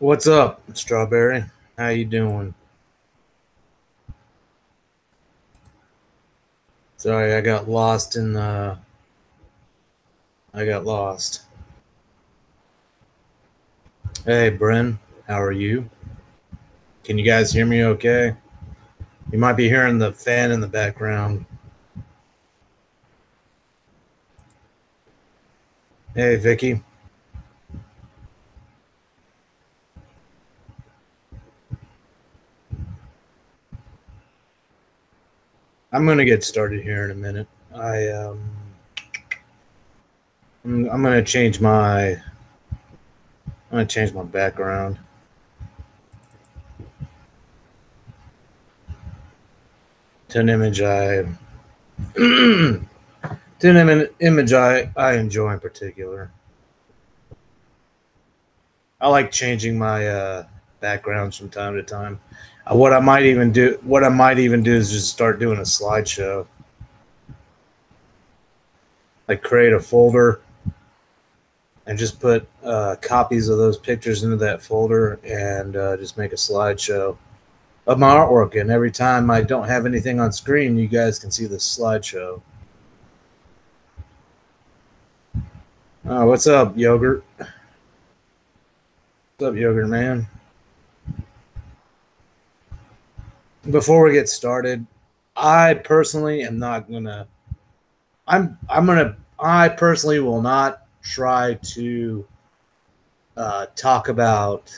What's up, Strawberry? How you doing? Sorry, I got lost in I got lost. Hey, Bryn, how are you? Can you guys hear me okay? You might be hearing the fan in the background. Hey, Vicky. I'm gonna get started here in a minute. I'm gonna change my background. To an image I enjoy in particular. I like changing my backgrounds from time to time. What I might even do is just start doing a slideshow. Like create a folder and just put copies of those pictures into that folder and just make a slideshow of my artwork. And every time I don't have anything on screen, you guys can see the slideshow. What's up, Yogurt? What's up, Yogurt Man? Before we get started, I personally am not gonna. I personally will not try to talk about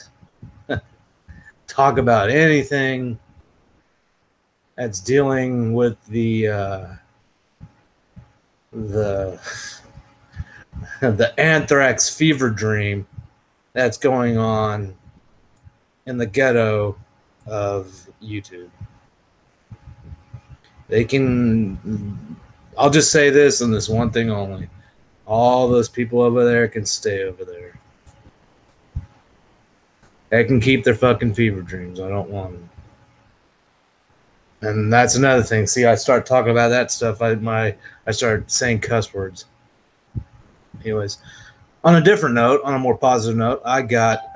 anything that's dealing with the anthrax fever dream that's going on in the ghetto of YouTube. I'll just say this and this one thing only. All those people over there can stay over there. They can keep their fucking fever dreams. I don't want them. And that's another thing. See, I start talking about that stuff. I start saying cuss words. Anyways, on a different note, on a more positive note, I got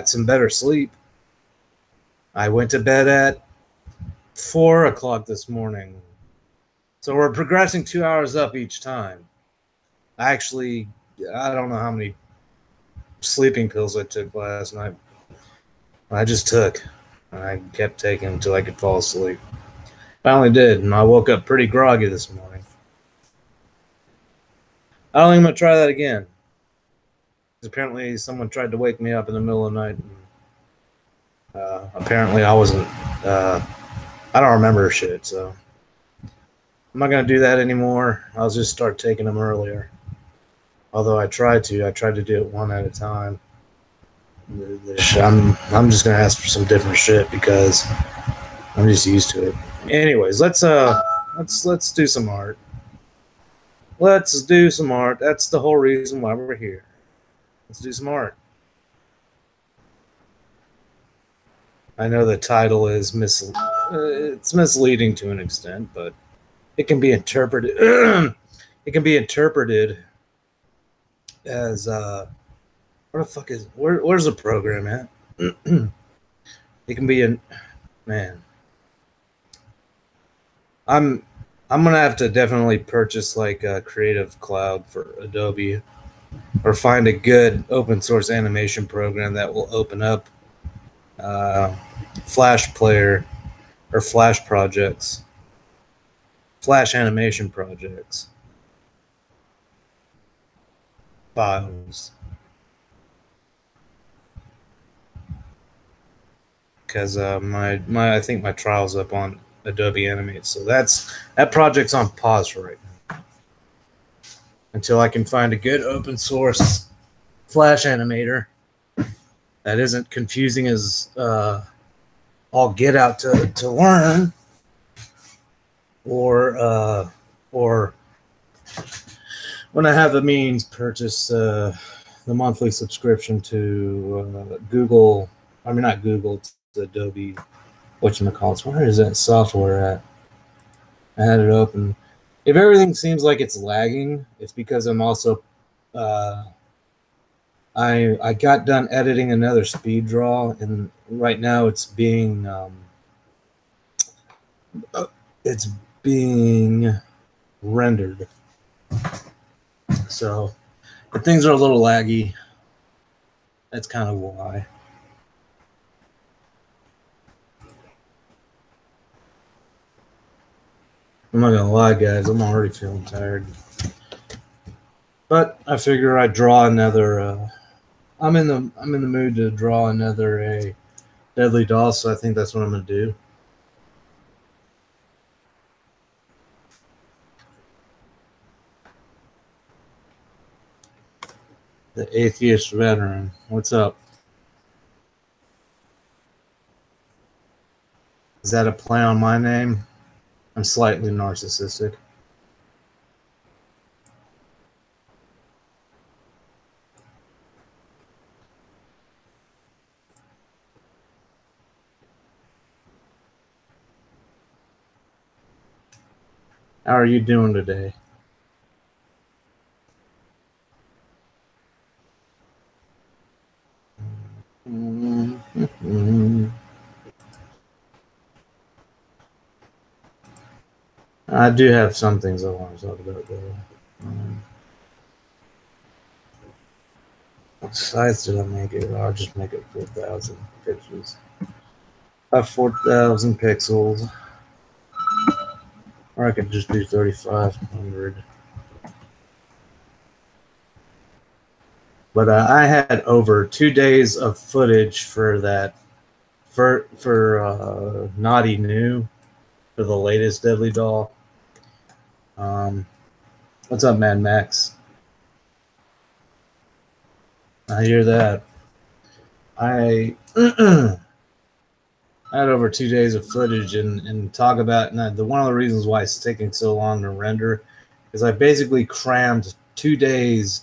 some better sleep. I went to bed at 4 o'clock this morning. So we're progressing 2 hours up each time. I don't know how many sleeping pills I took last night. I just took. I kept taking until I could fall asleep. Finally did, and I woke up pretty groggy this morning. I don't think I'm going to try that again. Apparently someone tried to wake me up in the middle of the night. And, apparently I wasn't... I don't remember shit, so... I'm not going to do that anymore. I'll just start taking them earlier. Although I tried to do it one at a time. I'm just going to ask for some different shit because I'm just used to it. Anyways, let's do some art. Let's do some art. That's the whole reason why we're here. Let's do some art. I know the title is it's misleading to an extent, but it can be interpreted. It can be interpreted as where the fuck is where's the program at? It can be man. I'm gonna have to definitely purchase like a Creative Cloud for Adobe, or find a good open source animation program that will open up Flash Player or Flash projects. Flash animation projects files, because I think my trial's up on Adobe Animate, so that project's on pause right now until I can find a good open source Flash animator that isn't confusing as all get out to learn. Or when I have the means, purchase the monthly subscription to Google. I mean, not Google, it's Adobe. Whatchamacallit? Where is that software at? I had it open. If everything seems like it's lagging, it's because I'm also I got done editing another speed draw, and right now it's being rendered. So if things are a little laggy, that's kind of why. I'm not gonna lie, guys, I'm already feeling tired. But I figure I'd draw another. I'm in the mood to draw another deadly doll, so I think that's what I'm gonna do. The Atheist Veteran. What's up? Is that a play on my name? I'm slightly narcissistic. How are you doing today? I do have some things I want to talk about, though. What size did I make it? I'll just make it 4,000 pixels. 4,000 pixels. Or I could just do 3,500. But I had over 2 days of footage for that, for Naughty New, for the latest Deadly Doll. What's up, Mad Max? I hear that. I had over 2 days of footage and talk about, and one of the reasons why it's taking so long to render is I basically crammed 2 days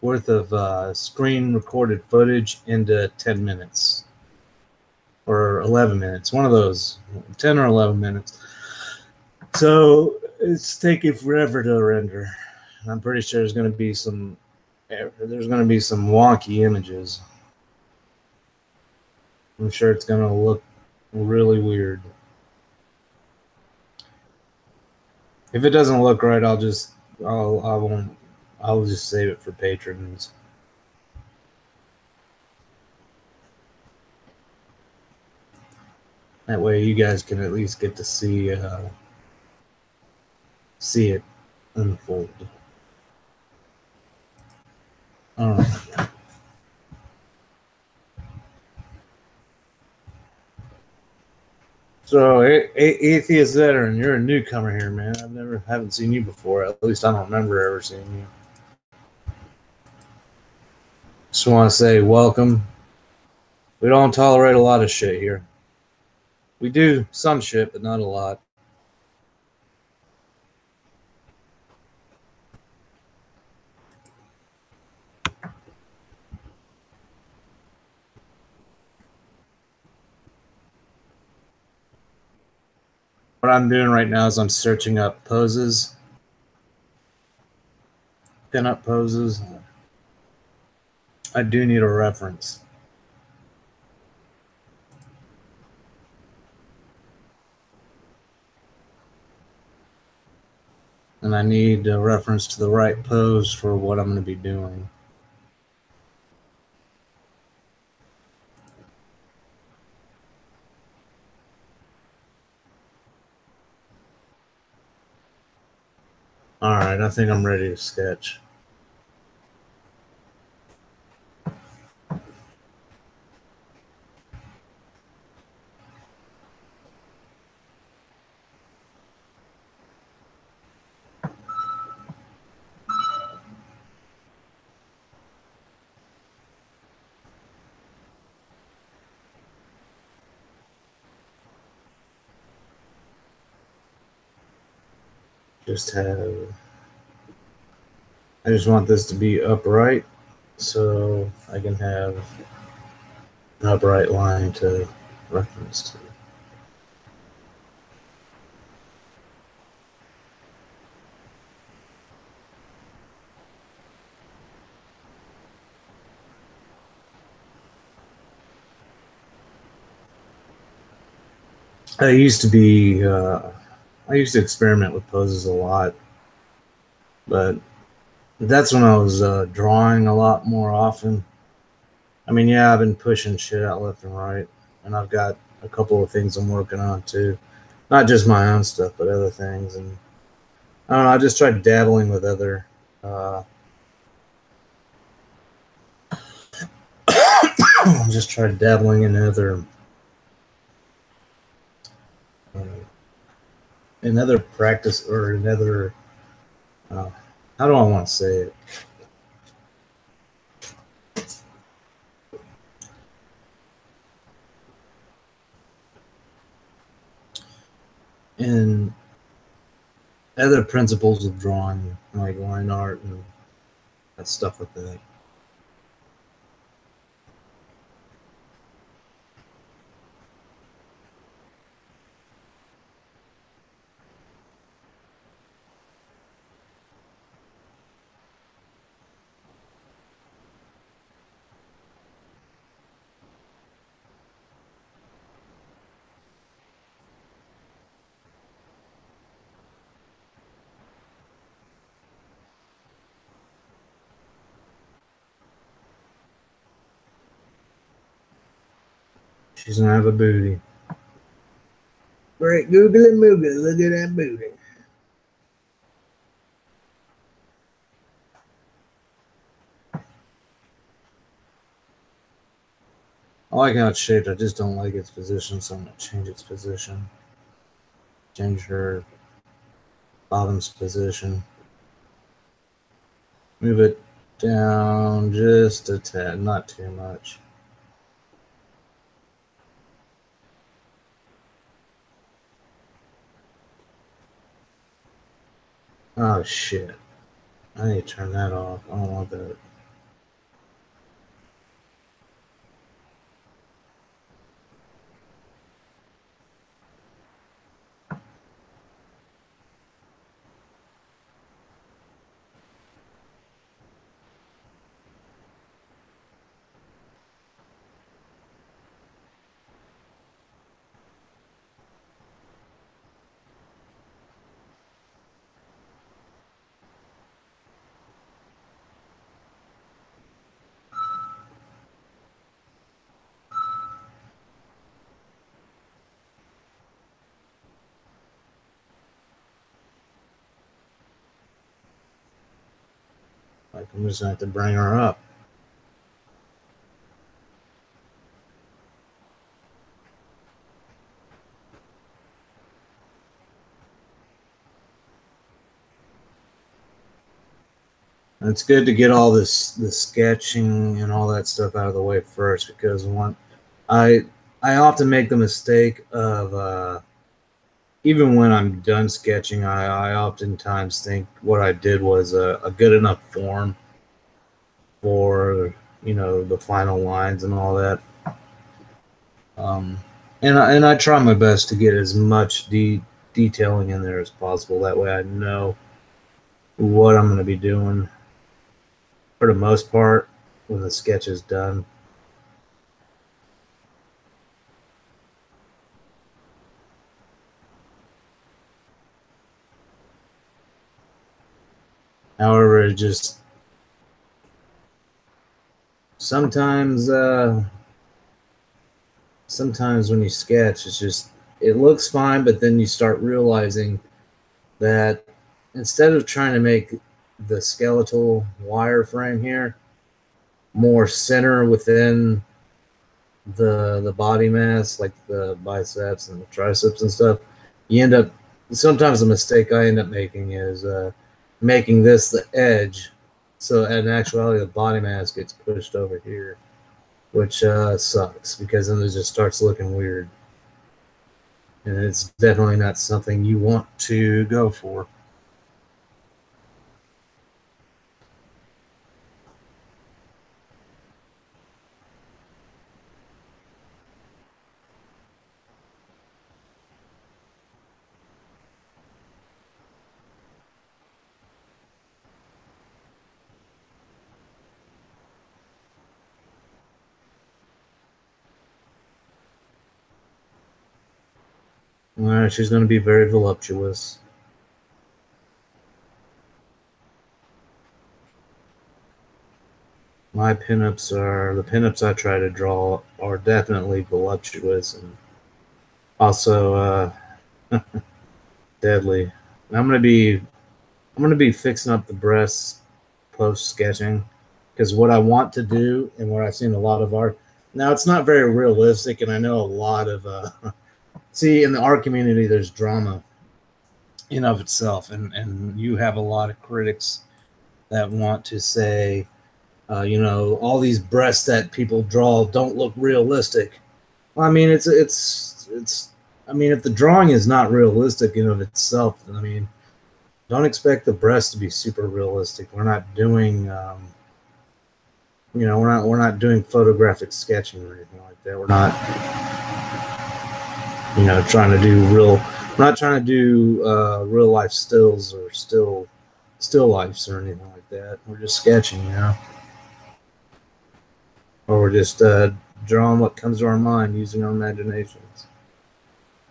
worth of screen recorded footage into 10 minutes or 11 minutes, one of those, 10 or 11 minutes. So it's taking forever to render. I'm pretty sure there's going to be some wonky images. I'm sure it's going to look really weird. If it doesn't look right, I'll just save it for patrons. That way you guys can at least get to see it unfold. All right. So, Atheist Veteran, you're a newcomer here, man. Haven't seen you before. At least I don't remember ever seeing you. Just want to say welcome. We don't tolerate a lot of shit here. We do some shit, but not a lot. What I'm doing right now is I'm searching up poses, pin-up poses. I do need a reference. And I need a reference to the right pose for what I'm going to be doing. All right, I think I'm ready to sketch. I just want this to be upright so I can have an upright line to reference to. I used to be, I used to experiment with poses a lot, but that's when I was drawing a lot more often. I mean, yeah, I've been pushing shit out left and right, and I've got a couple of things I'm working on too. Not just my own stuff, but other things. And I don't know, I just tried dabbling with other. Just tried dabbling in uh, another practice or another. Uh, how do I want to say it? In other principles of drawing, like line art and stuff like that. She's gonna have a booty. Great googly moogly, look at that booty. I like how it's shaped, I just don't like its position, so I'm gonna change its position. Change her bottom's position. Move it down just a tad, not too much. Oh shit. I need to turn that off. I don't want that. Like, I'm just gonna have to bring her up. And it's good to get all the sketching and all that stuff out of the way first, because I I often make the mistake of even when I'm done sketching, I oftentimes think what I did was a good enough form for the final lines and all that. And I try my best to get as much detailing in there as possible. That way, I know what I'm going to be doing for the most part when the sketch is done. However, it just sometimes sometimes when you sketch, it looks fine, but then you start realizing that instead of trying to make the skeletal wireframe here more center within the body mass, like the biceps and the triceps and stuff, you end up sometimes the mistake I end up making is making this the edge, so in actuality the body mass gets pushed over here, which sucks because then it just starts looking weird, and it's definitely not something you want to go for. All right, she's going to be very voluptuous. My pinups are, the pinups I try to draw are definitely voluptuous and also deadly. And I'm gonna be fixing up the breasts post sketching, because what I want to do and what I've seen a lot of art now, it's not very realistic, and I know a lot of see, in the art community there's drama in of itself, and you have a lot of critics that want to say, you know, all these breasts that people draw don't look realistic. Well, I mean, it's. I mean, if the drawing is not realistic in of itself, then I mean, don't expect the breast to be super realistic. We're not doing, you know, we're not doing photographic sketching or anything like that. We're not, you know, trying to do real. We're not trying to do real life stills or still lifes or anything like that. We're just sketching, you know, or we're just drawing what comes to our mind using our imaginations.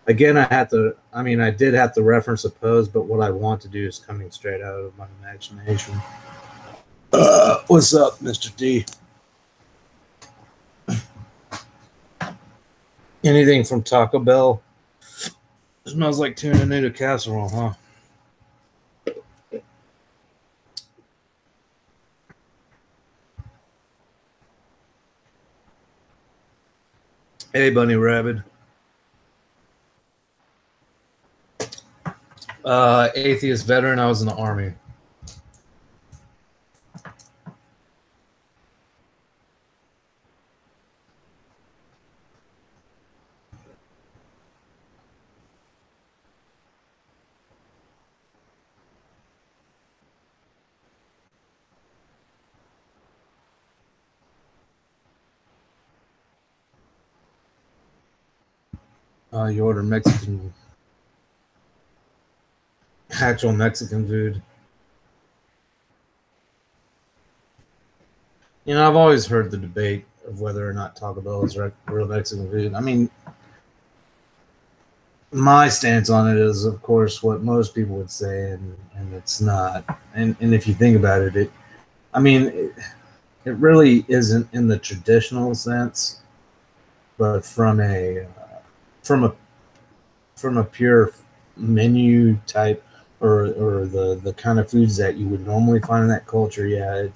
Again, I did have to reference a pose, but what I want to do is coming straight out of my imagination. What's up, Mr. D? Anything from Taco Bell? It smells like tuna noodle casserole, huh? Hey, Bunny Rabbit. Atheist veteran. I was in the Army. You order Mexican, actual Mexican food. You know, I've always heard the debate of whether or not Taco Bell is real Mexican food. I mean, my stance on it is, of course, what most people would say, and it's not. And if you think about it, I mean, it really isn't in the traditional sense, but from from a from a pure menu type, or the kind of foods that you would normally find in that culture, yeah,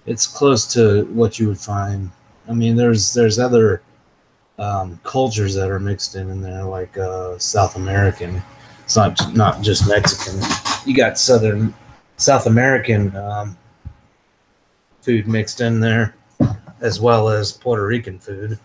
it's close to what you would find. I mean, there's other cultures that are mixed in there, like South American. It's not just Mexican. You got South American food mixed in there, as well as Puerto Rican food.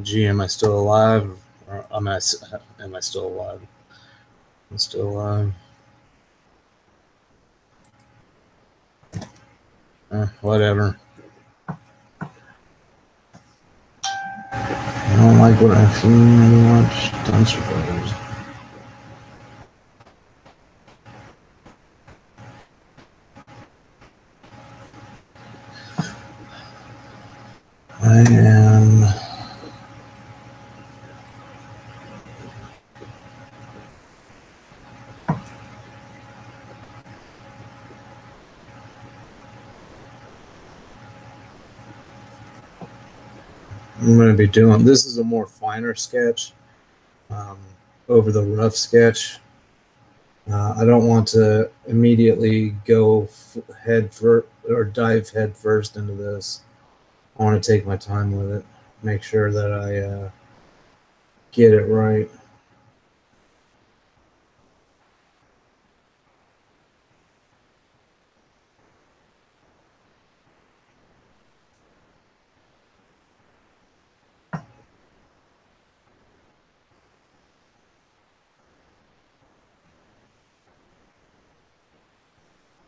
Gee, am I still alive? Or am I still alive? I'm still alive. Whatever. I don't like what I've seen very much. Dumpster fires. I am. I'm going to be doing, this is a more finer sketch, over the rough sketch. I don't want to immediately go dive head first into this. I want to take my time with it, make sure that I get it right.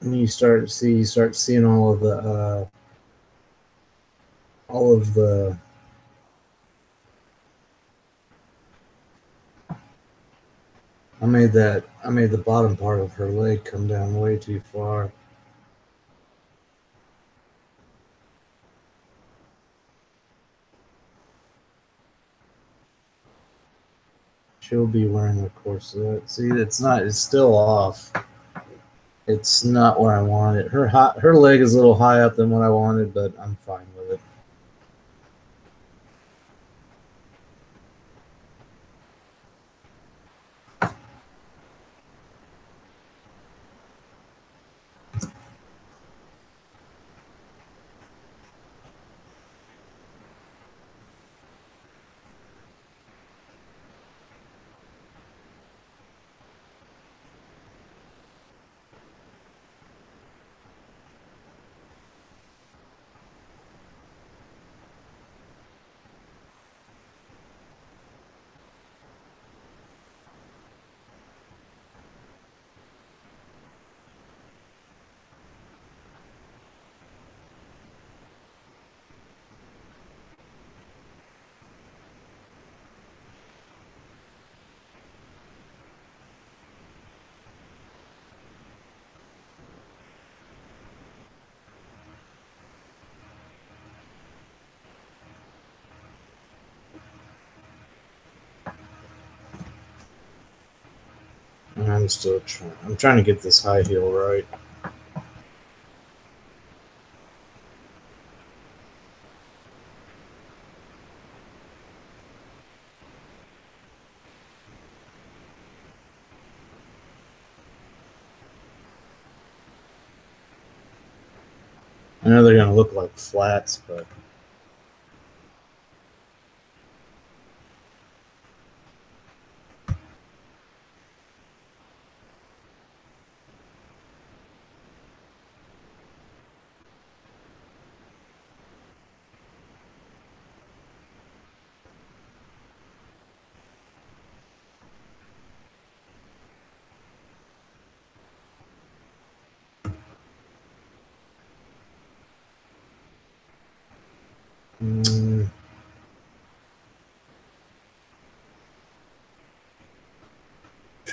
And you start seeing all all of the I made the bottom part of her leg come down way too far. She'll be wearing a corset. See, it's still off. It's not where I want it. Her leg is a little high up than what I wanted, but I'm fine with it. I'm still trying. I'm trying to get this high heel right. I know they're gonna look like flats, but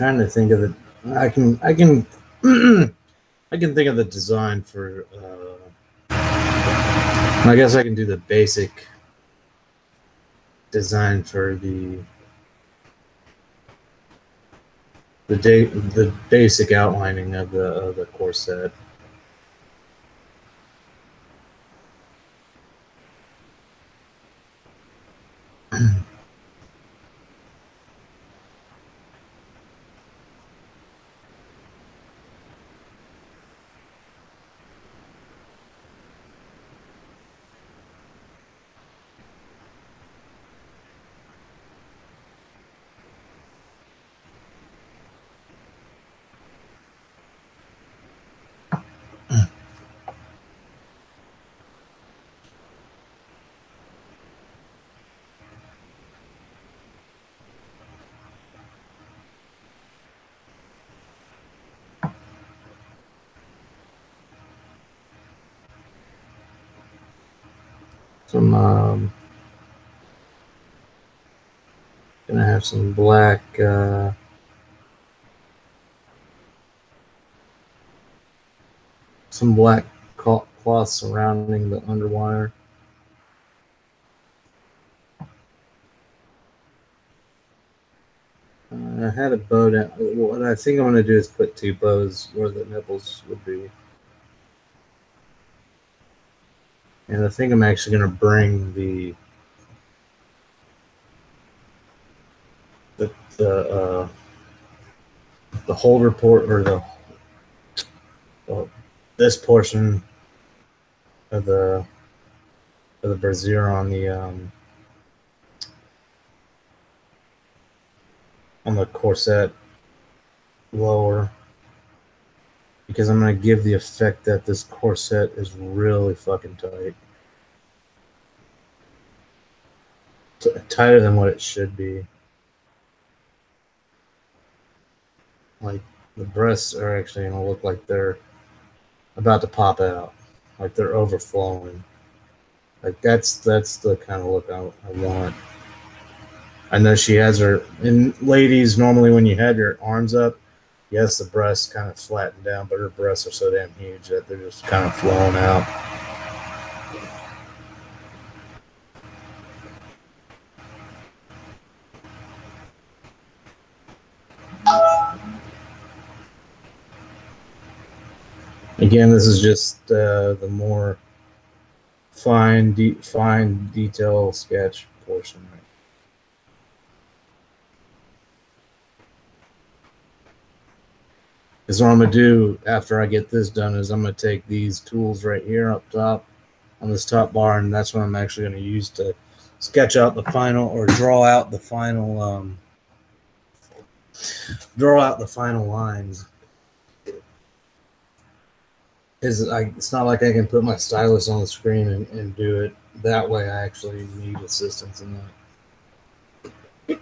trying to think of it. I can I can think of the design for. I guess I can do the basic design for the basic outlining of the corset. Some gonna have some black cloth surrounding the underwire. I had a bow down. What I think I'm gonna do is put two bows where the nipples would be. And I think I'm actually going to bring the holder port or this portion of the brassiere on the corset lower, because I'm going to give the effect that this corset is really fucking tight. Tighter than what it should be. Like, the breasts are actually going to look like they're about to pop out. Like they're overflowing. Like that's the kind of look I want. I know she has her, and ladies, normally when you have your arms up, yes, the breasts kind of flatten down, but her breasts are so damn huge that they're just kind of flowing out. Again, this is just the more fine detail sketch portion. Because what I'm going to do after I get this done is I'm going to take these tools right here up top on this top bar, and that's what I'm actually going to use to sketch out the final, or draw out the final lines. It's not like I can put my stylus on the screen and do it that way. I actually need assistance in that.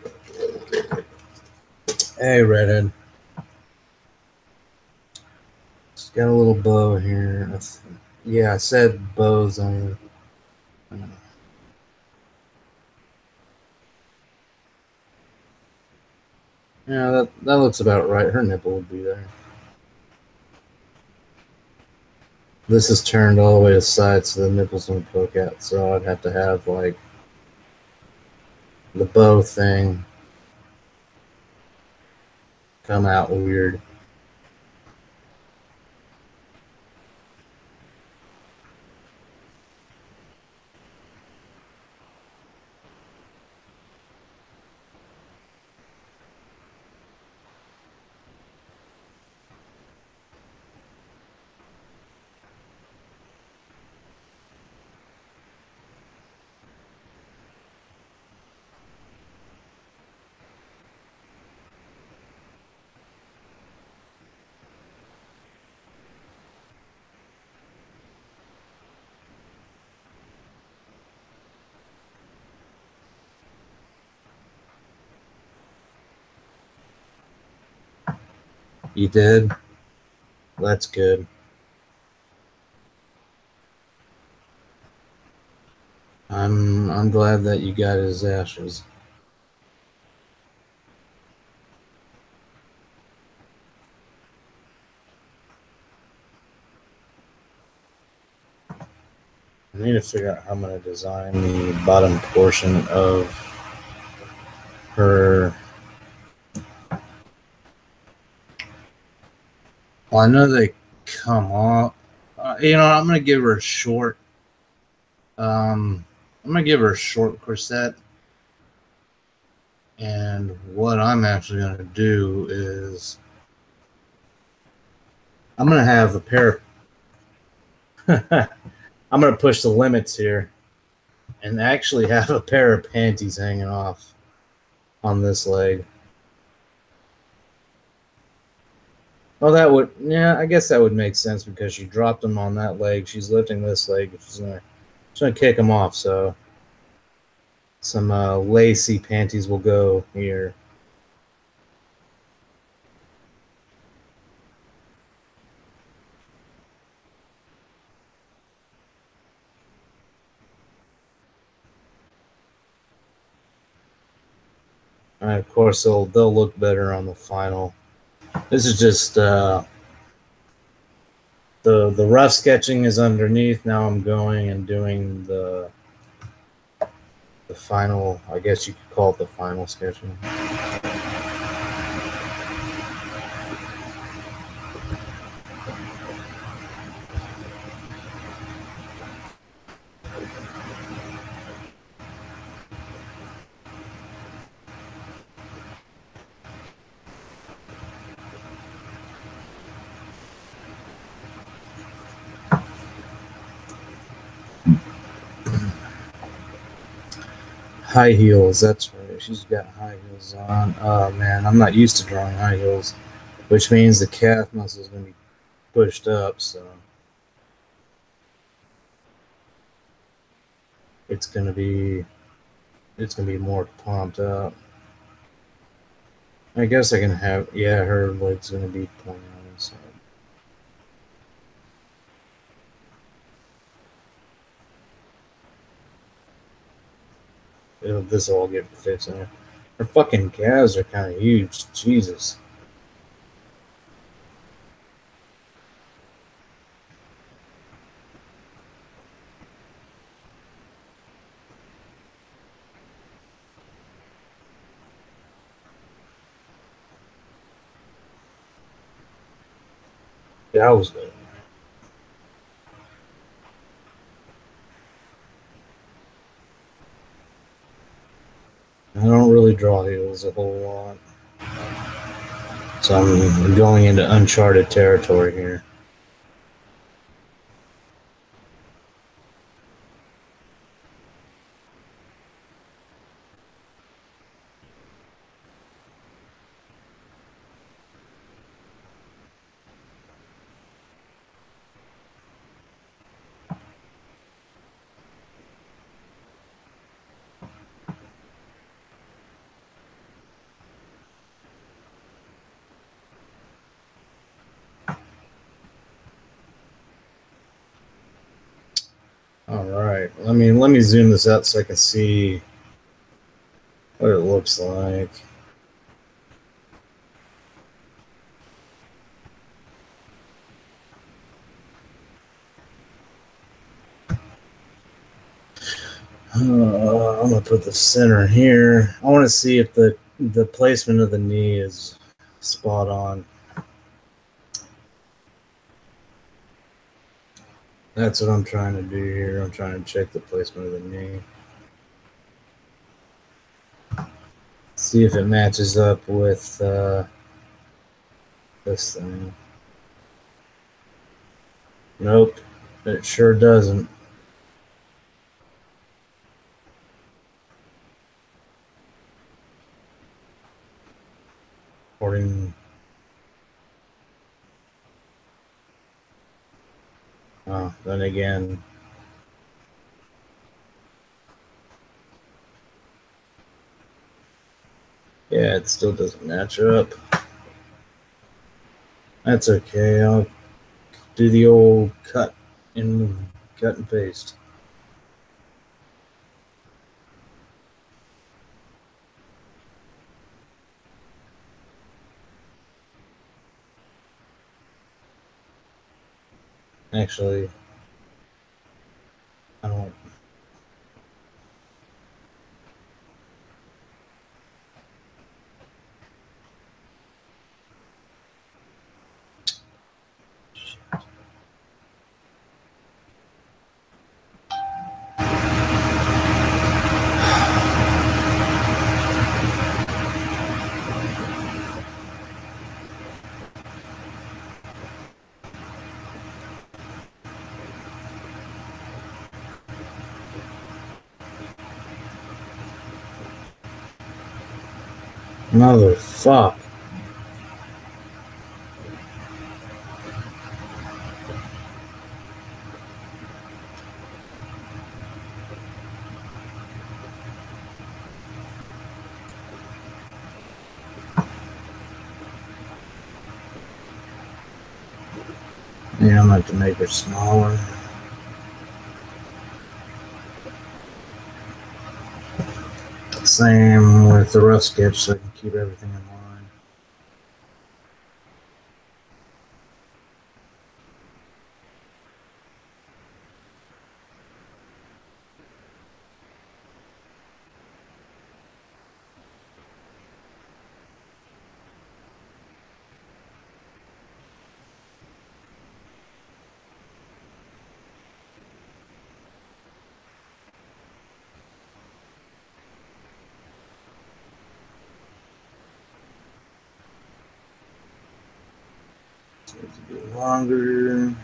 Hey, redhead. It's got a little bow here. Yeah, I said bows on it. Yeah, that looks about right. Her nipple would be there. This is turned all the way to the side, so the nipples don't poke out. So I'd have to have like the bow thing come out weird. You did? That's good. I'm glad that you got his ashes. I need to figure out how I'm going to design the bottom portion of her. Well, I know they come off. You know, I'm going to give her a short. I'm going to give her a short corset. And what I'm actually going to do is I'm going to have a pair of I'm going to push the limits here and actually have a pair of panties hanging off on this leg. Well, that would, yeah, I guess that would make sense because she dropped them on that leg. She's lifting this leg. She's gonna kick them off. So some lacy panties will go here. And of course, they'll look better on the final. This is just the rough sketching is underneath. Now I'm going and doing the final. I guess you could call it the final sketching. High heels, that's right. She's got high heels on. Oh man, I'm not used to drawing high heels, which means the calf muscle is going to be pushed up, so it's going to be more pumped up. I guess I can have, yeah, her leg's going to be pointing on the side. This will all get fixed in there. Their fucking calves are kind of huge. Jesus. That was good. I don't really draw heels a whole lot. So I'm going into uncharted territory here. All right, let me zoom this out so I can see what it looks like. I'm gonna put the center here. I want to see if the placement of the knee is spot on. That's what I'm trying to do here. I'm trying to check the placement of the knee. See if it matches up with this thing. Nope, it sure doesn't. According, oh, then again, yeah, it still doesn't match up. That's okay. I'll do the old cut and paste. Actually, I don't. Motherfuck. Yeah, I'm gonna have to make it smaller. Same with the rough sketch so I can keep everything in line. So it's a bit longer.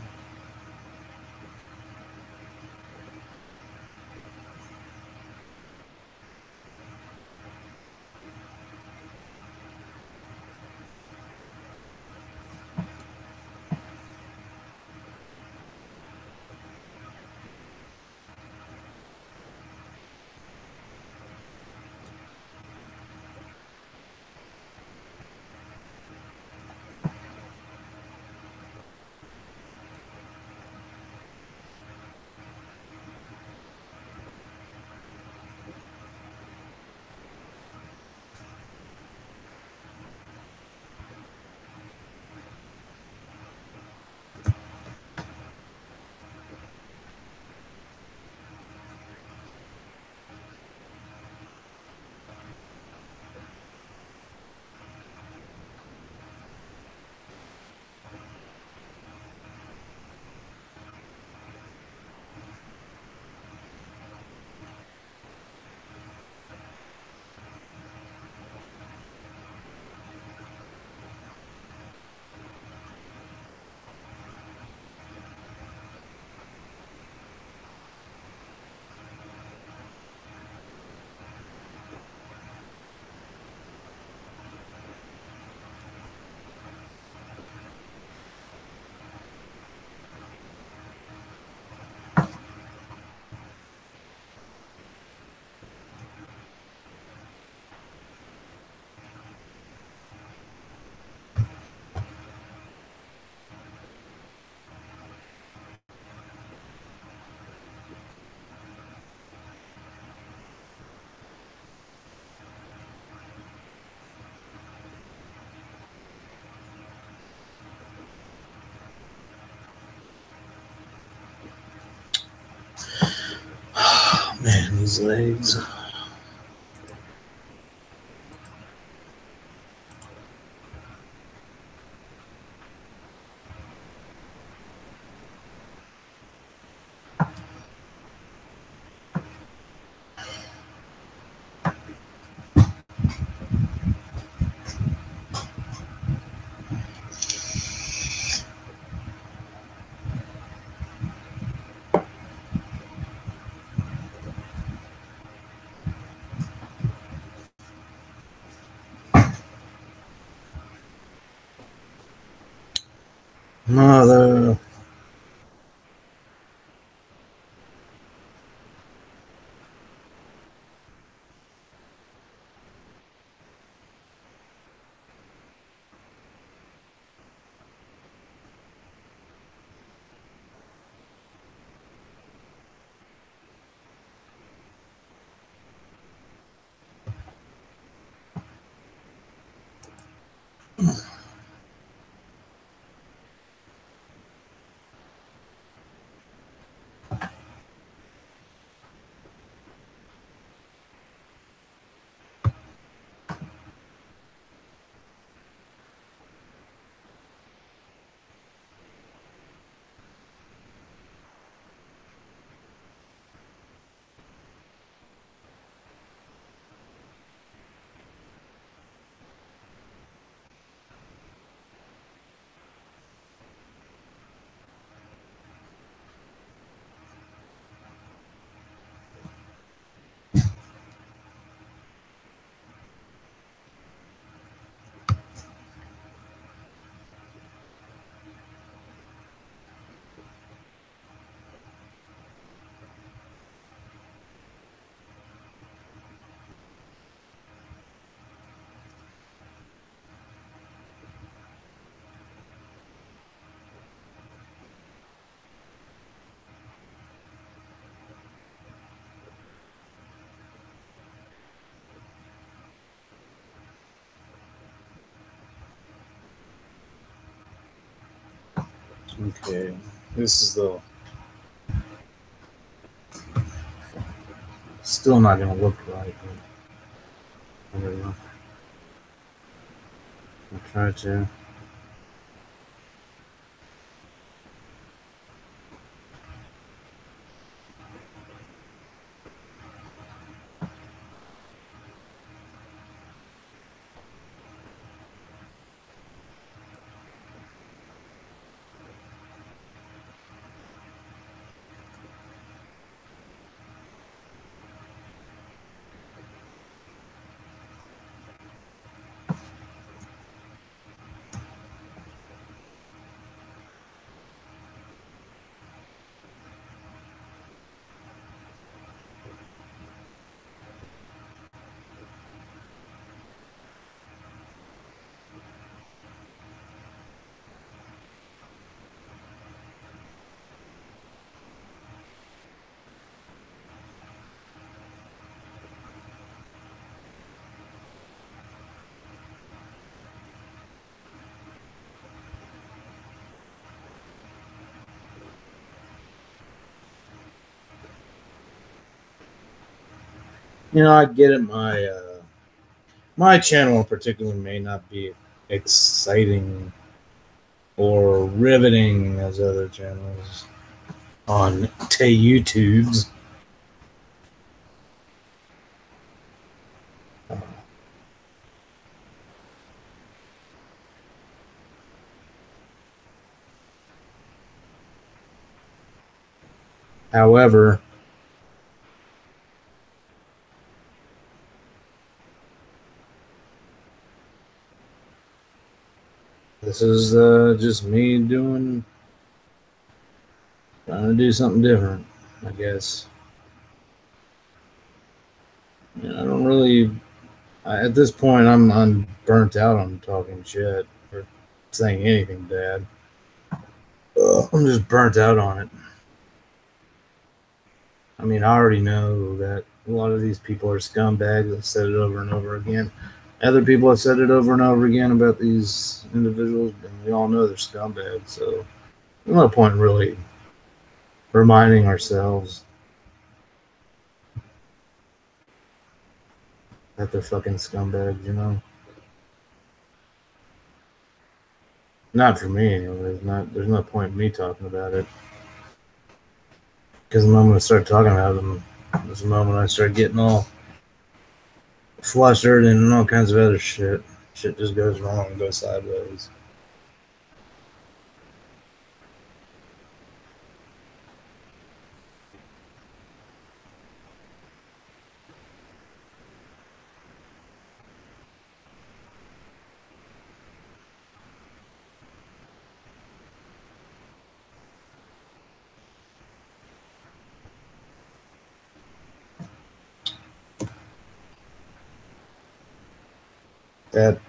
these legs. Mother. Okay, this is the still not gonna look right, but I don't know. I'll try to. You know, I get it. My channel in particular may not be exciting or riveting as other channels on YouTubes. However, this is just me trying to do something different, I guess. I don't really. At this point, I'm burnt out on talking shit or saying anything bad. I'm just burnt out on it. I mean, I already know that a lot of these people are scumbags. I've said it over and over again. Other people have said it over and over again about these individuals, and we all know they're scumbags. So there's no point in really reminding ourselves. That they're fucking scumbags, you know. Not for me, anyway. There's no point in me talking about it. Because the moment I start talking about them, is the moment I start getting all flustered and all kinds of other shit. Shit just goes wrong and goes sideways. That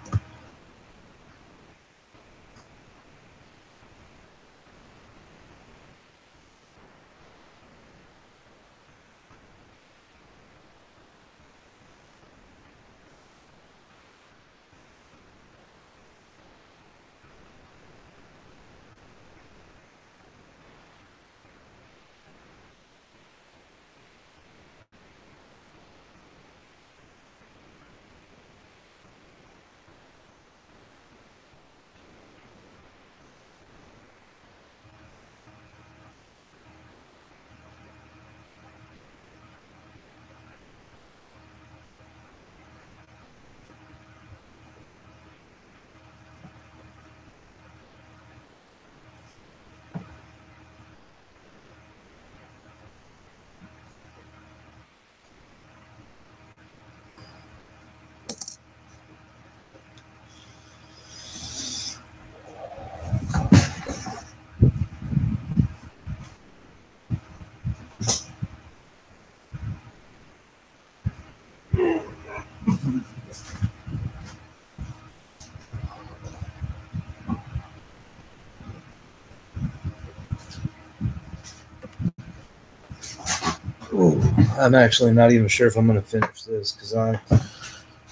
I'm actually not even sure if I'm going to finish this because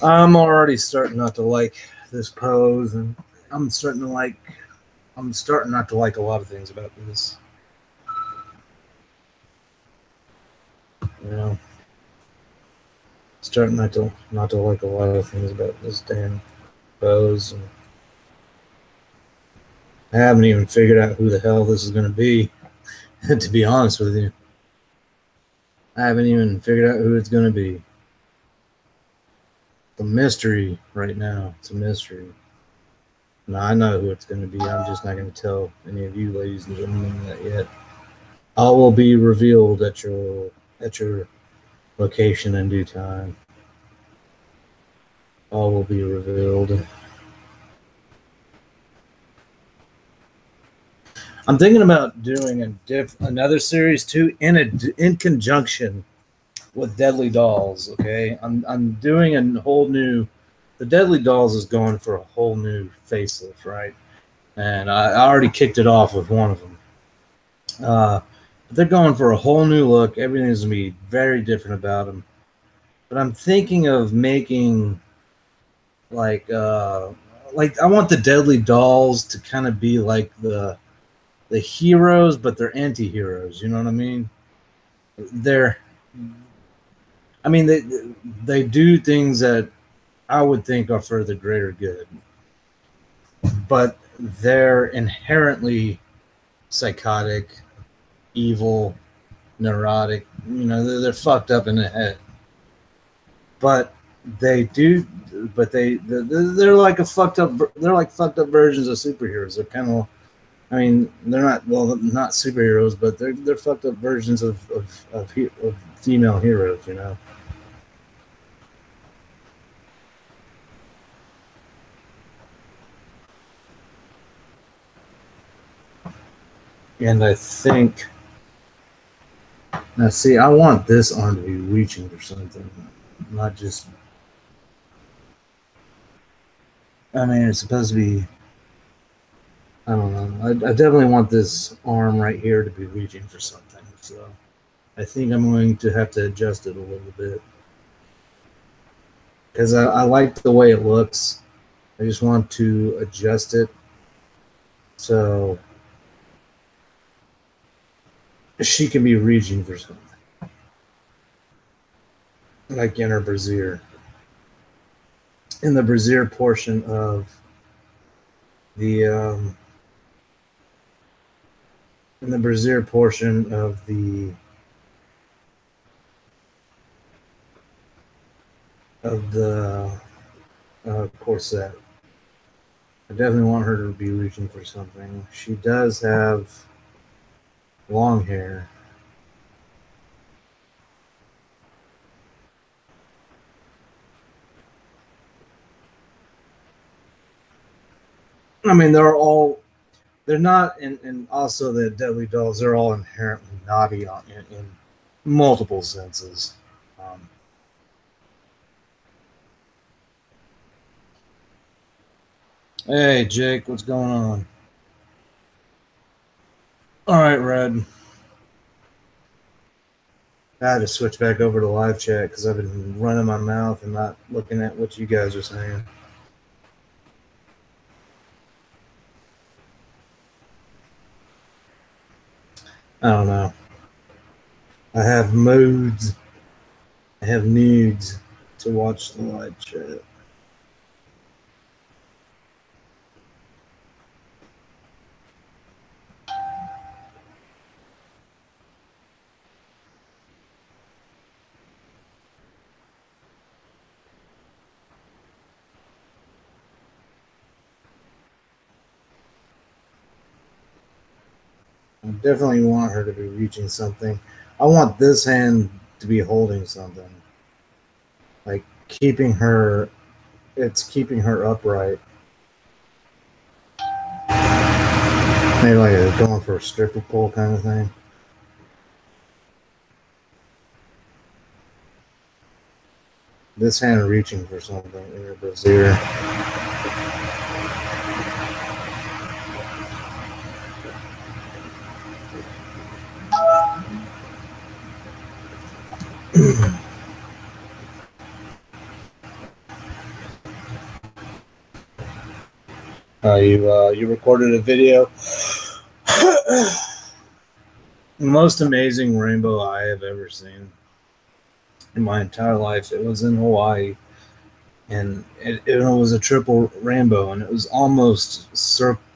I'm already starting not to like this pose, and I'm starting not to like a lot of things about this. You know, starting not to like a lot of things about this damn pose. And I haven't even figured out who the hell this is going to be. To be honest with you, I haven't even figured out who it's going to be. The mystery right now. It's a mystery. No, I know who it's going to be. I'm just not going to tell any of you, ladies and gentlemen, that yet. All will be revealed at your location in due time. All will be revealed. I'm thinking about doing another series too in conjunction with Deadly Dolls. Okay, I'm doing a whole new. The Deadly Dolls is going for a whole new facelift, right? And I already kicked it off with one of them. They're going for a whole new look. Everything's gonna be very different about them. But I'm thinking of making like I want the Deadly Dolls to kind of be like the heroes, but they're anti-heroes. You know what I mean? They do things that I would think are for the greater good, but they're inherently psychotic, evil, neurotic. You know, they're fucked up in the head. But they're like fucked up versions of superheroes. They're kind of, I mean, they're not superheroes, but they're fucked up versions of female heroes, you know. And I think, now see, I want this arm to be reaching for something, not just. I mean, it's supposed to be. I don't know. I definitely want this arm right here to be reaching for something. So I think I'm going to have to adjust it a little bit because I like the way it looks. I just want to adjust it so she can be reaching for something, like in her brassiere. in the brassiere portion of the corset. I definitely want her to be reaching for something. She does have long hair. I mean, they're not, and also the Deadly Dolls, they're all inherently naughty in multiple senses. Hey, Jake, what's going on? All right, Red. I had to switch back over to live chat because I've been running my mouth and not looking at what you guys are saying. I don't know. I have moods. I have nudes to watch the live chat. I definitely want her to be reaching something. I want this hand to be holding something. Like keeping her, it's keeping her upright. Maybe like going for a stripper pole kind of thing. This hand reaching for something in her brassiere. You recorded a video. The most amazing rainbow I have ever seen in my entire life. It was in Hawaii, and it was a triple rainbow, and it was almost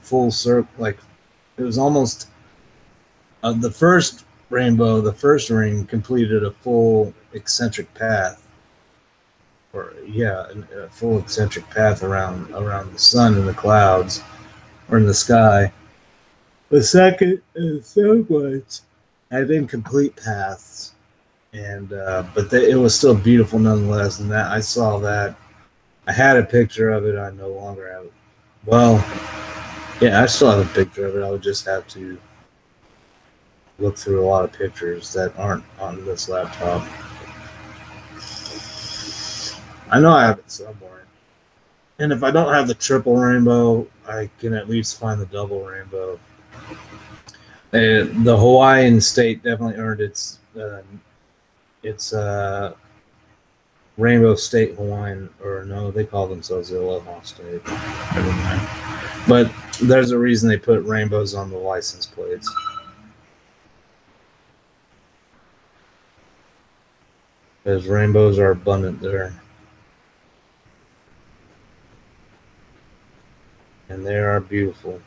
full circle. Like it was almost the first rainbow. The first ring completed a full eccentric path, or a full eccentric path around the sun and the clouds, or in the sky. The second and third ones had incomplete paths, and but it was still beautiful nonetheless. And that I saw that. I had a picture of it. I no longer have it. Well, yeah, I still have a picture of it. I would just have to look through a lot of pictures that aren't on this laptop. I know I have it somewhere. And if I don't have the triple rainbow, I can at least find the double rainbow. The Hawaiian state definitely earned its Rainbow State Hawaiian, or no, they call themselves the Aloha State. Never mind. But there's a reason they put rainbows on the license plates. Because rainbows are abundant there. And they are beautiful.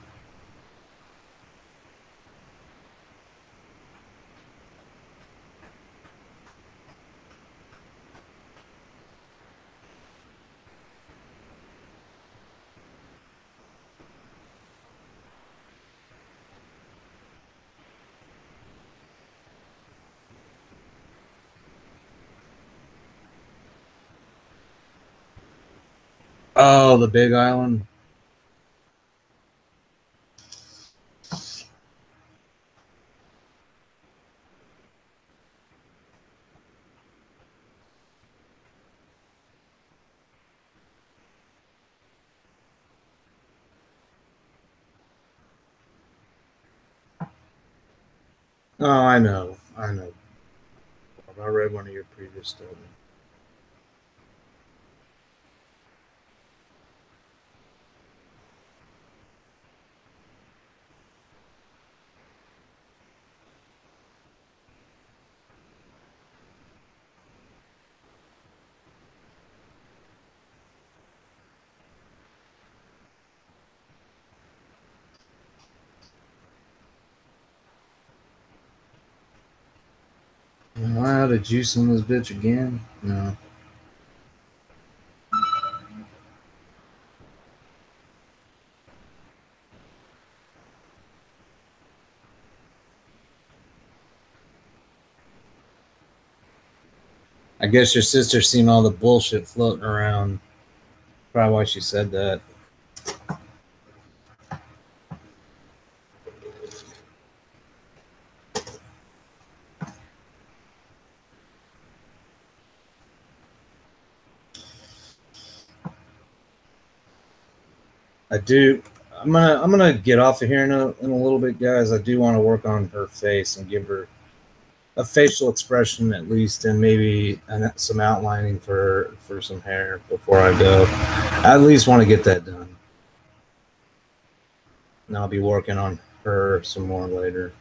Oh, the Big Island. Oh, I know. I know. I read one of your previous statements. how to juice on this bitch again? No. I guess your sister's seen all the bullshit floating around. Probably why she said that. I'm gonna get off of here in a little bit, guys. I do want to work on her face and give her a facial expression at least, and maybe some outlining for some hair before I go. I at least want to get that done. And I'll be working on her some more later.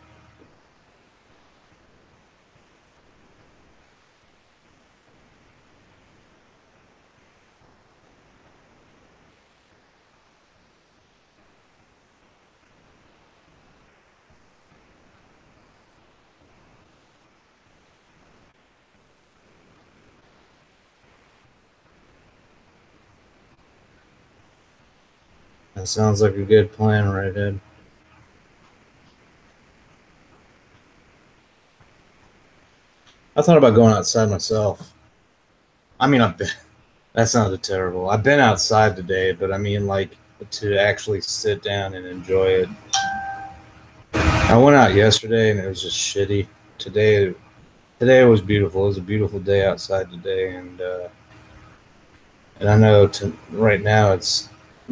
That sounds like a good plan, Redhead. I thought about going outside myself. I mean, that sounded terrible. I've been outside today, but I mean, like, to actually sit down and enjoy it. I went out yesterday and it was just shitty. Today it was beautiful. It was a beautiful day outside today, and I know right now it's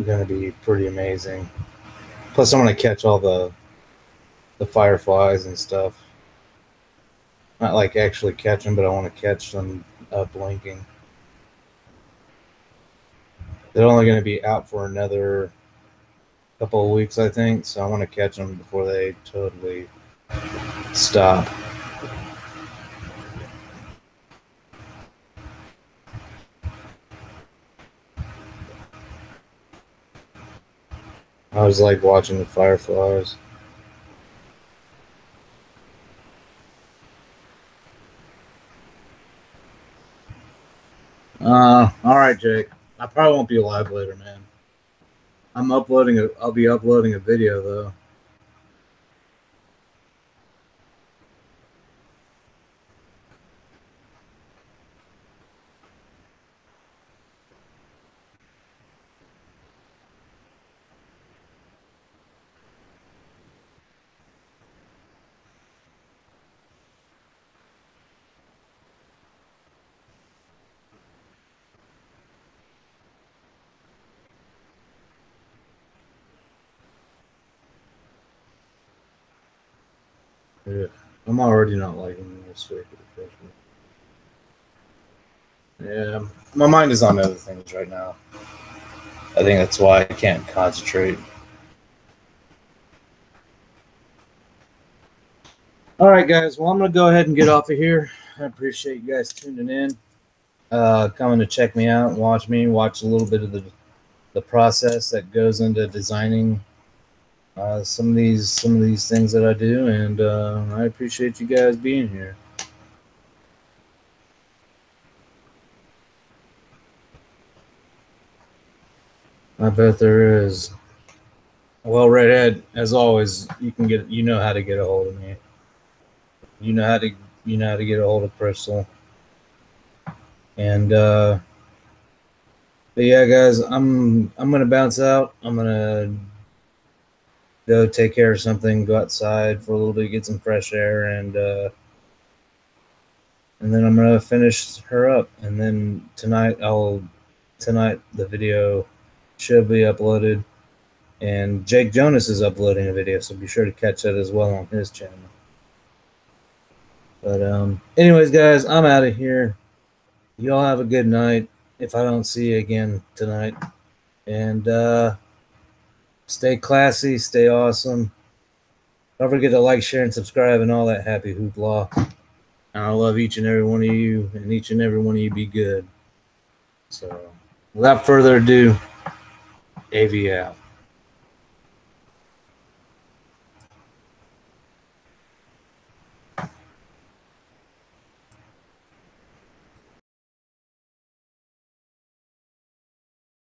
going to be pretty amazing. Plus, I'm going to catch all the fireflies and stuff. Not like actually catch them, but I want to catch them blinking. They're only going to be out for another couple of weeks, I think, so I want to catch them before they totally stop. I was like watching the fireflies. All right, Jake. I probably won't be alive later, man. I'll be uploading a video though. Yeah, I'm already not liking this week. Yeah, my mind is on other things right now. I think that's why I can't concentrate. All right, guys. Well, I'm going to go ahead and get off of here. I appreciate you guys tuning in, coming to check me out and watch a little bit of the process that goes into designing some of these things that I do, and I appreciate you guys being here. I bet there is. Well, Redhead, as always, you know how to get a hold of me. You know how to get a hold of Crystal. And but yeah, guys, I'm gonna bounce out. I'm gonna go take care of something, go outside for a little bit, get some fresh air, and then I'm gonna finish her up. And then tonight the video should be uploaded, and Jake Jonas is uploading a video, so be sure to catch that as well on his channel. But anyways, guys, I'm out of here. Y'all have a good night if I don't see you again tonight. And stay classy, stay awesome. Don't forget to like, share, and subscribe and all that happy hoopla. And I love each and every one of you, and each and every one of you be good. So without further ado, AV out.